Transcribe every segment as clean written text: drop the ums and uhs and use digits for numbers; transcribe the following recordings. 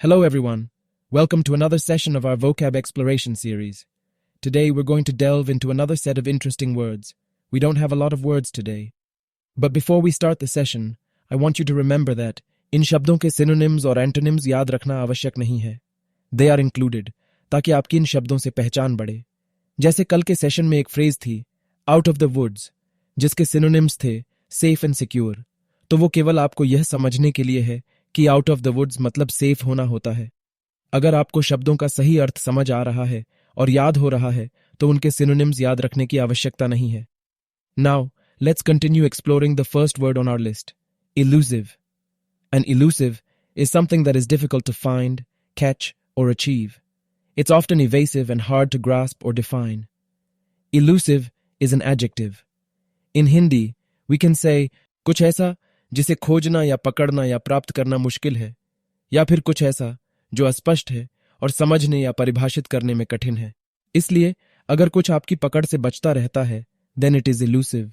Hello everyone, welcome to another session of our vocab exploration series. Today we're going to delve into another set of interesting words. We don't have a lot of words today. But before we start the session, I want you to remember that इन शब्दों के synonyms और antonyms याद रखना आवश्यक नहीं है. They are included, ताकि आपकी इन शब्दों से पहचान बढ़े. जैसे कल के सेशन में एक फ्रेज थी, out of the woods, जिसके synonyms थे safe and secure, तो वो केवल आपको यह समझने के लिए है कि आउट ऑफ द वुड्स मतलब सेफ होना होता है. अगर आपको शब्दों का सही अर्थ समझ आ रहा है और याद हो रहा है तो उनके सिनोनिम्स याद रखने की आवश्यकता नहीं है. Now let's continue exploring the first word on our list, elusive. An elusive is something that is difficult to find, catch, or achieve. It's often evasive and hard to grasp or define. Elusive is an adjective. In Hindi, we can say कुछ ऐसा जिसे खोजना या पकड़ना या प्राप्त करना मुश्किल है, या फिर कुछ ऐसा जो अस्पष्ट है और समझने या परिभाषित करने में कठिन है. इसलिए अगर कुछ आपकी पकड़ से बचता रहता है, then it is elusive.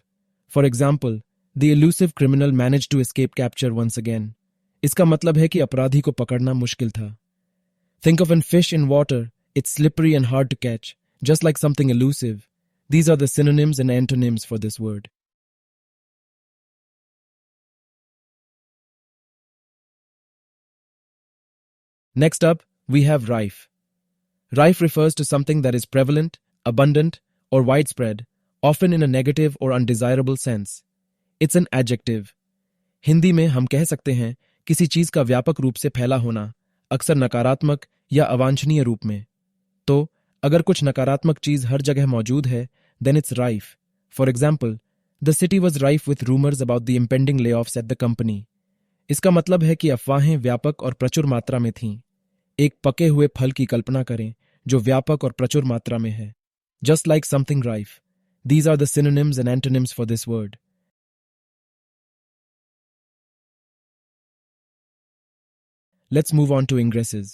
For example, the elusive criminal managed to escape capture once again. इसका मतलब है कि अपराधी को पकड़ना मुश्किल था. Think of a fish in water. It's slippery and hard to catch, just like something elusive. These are the synonyms and antonyms for this word. Next up, we have rife. Rife refers to something that is prevalent, abundant, or widespread, often in a negative or undesirable sense. It's an adjective. Hindi में हम कह सकते हैं किसी चीज का व्यापक रूप से फैला होना, अक्सर नकारात्मक या अवांछनीय रूप में. तो अगर कुछ नकारात्मक चीज हर जगह मौजूद है, then it's rife. For example, the city was rife with rumors about the impending layoffs at the company. इसका मतलब है कि अफवाहें व्यापक और प्रचुर मात्रा में थीं. एक पके हुए फल की कल्पना करें जो व्यापक और प्रचुर मात्रा में है. Just like something rife. These are the synonyms and antonyms for this word. Let's move on to ingresses.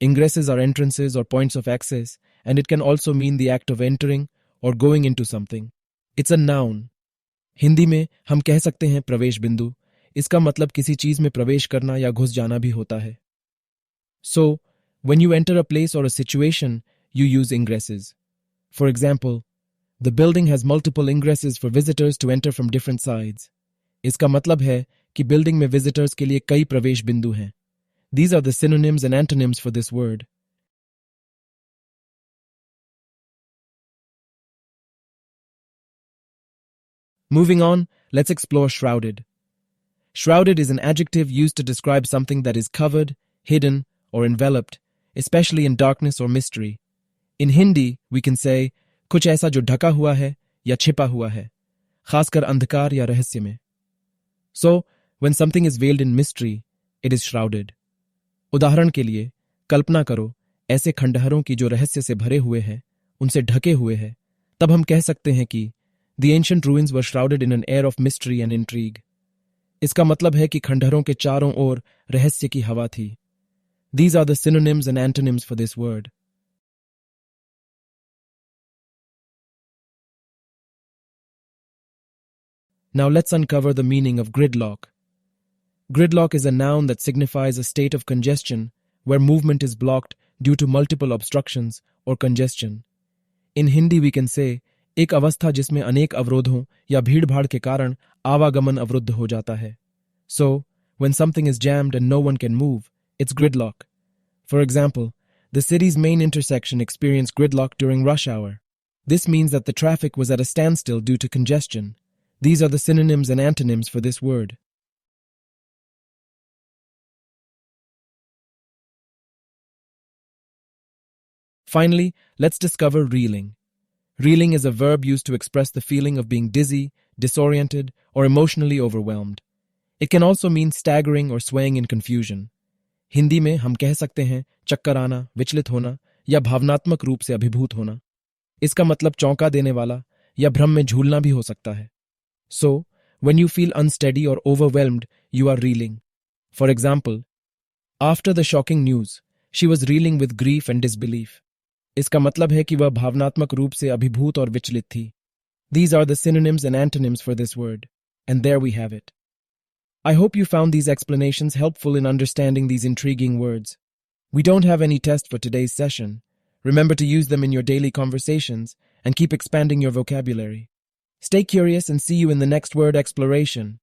Ingresses are entrances or points of access, and it can also mean the act of entering or going into something. It's a noun. Hindi में हम कह सकते हैं प्रवेश बिंदु. इसका मतलब किसी चीज में प्रवेश करना या घुस जाना भी होता है. So, when you enter a place or a situation, you use ingresses. For example, the building has multiple ingresses for visitors to enter from different sides. इसका मतलब है कि बिल्डिंग में विजिटर्स के लिए कई प्रवेश बिंदु हैं. These are the synonyms and antonyms for this word. Moving on, let's explore shrouded. Shrouded is an adjective used to describe something that is covered, hidden, or enveloped, especially in darkness or mystery. In Hindi, we can say कुछ ऐसा जो ढका हुआ है या छिपा हुआ है, खासकर अंधकार या रहस्य में. So, when something is veiled in mystery, it is shrouded. उदाहरण के लिए, कल्पना करो ऐसे खंडहरों की जो रहस्य से भरे हुए हैं, उनसे ढके हुए हैं, तब हम कह सकते हैं कि the ancient ruins were shrouded in an air of mystery and intrigue. इसका मतलब है कि खंडहरों के चारों ओर रहस्य की हवा थी. These are the synonyms and antonyms for this word. Now let's uncover the meaning of gridlock. Gridlock is a noun that signifies a state of congestion where movement is blocked due to multiple obstructions or congestion. In Hindi we can say एक अवस्था जिसमें अनेक अवरोधों या भीड़-भाड़ के कारण आवागमन अवरुद्ध हो जाता है. So, when something is jammed and no one can move, it's gridlock. For example, the city's main intersection experienced gridlock during rush hour. This means that the traffic was at a standstill due to congestion. These are the synonyms and antonyms for this word. Finally, let's discover reeling. Reeling is a verb used to express the feeling of being dizzy, disoriented, or emotionally overwhelmed. It can also mean staggering or swaying in confusion. Hindi में हम कह सकते हैं चक्कर आना, विचलित होना या भावनात्मक रूप से अभिभूत होना. इसका मतलब चौंका देने वाला या भ्रम में झूलना भी हो सकता है. So, when you feel unsteady or overwhelmed, you are reeling. For example, after the shocking news, she was reeling with grief and disbelief. इसका मतलब है कि वह भावनात्मक रूप से अभिभूत और विचलित थी. These are the synonyms and antonyms for this word. And there we have it. I hope you found these explanations helpful in understanding these intriguing words. We don't have any test for today's session. Remember to use them in your daily conversations and keep expanding your vocabulary. Stay curious and see you in the next word exploration.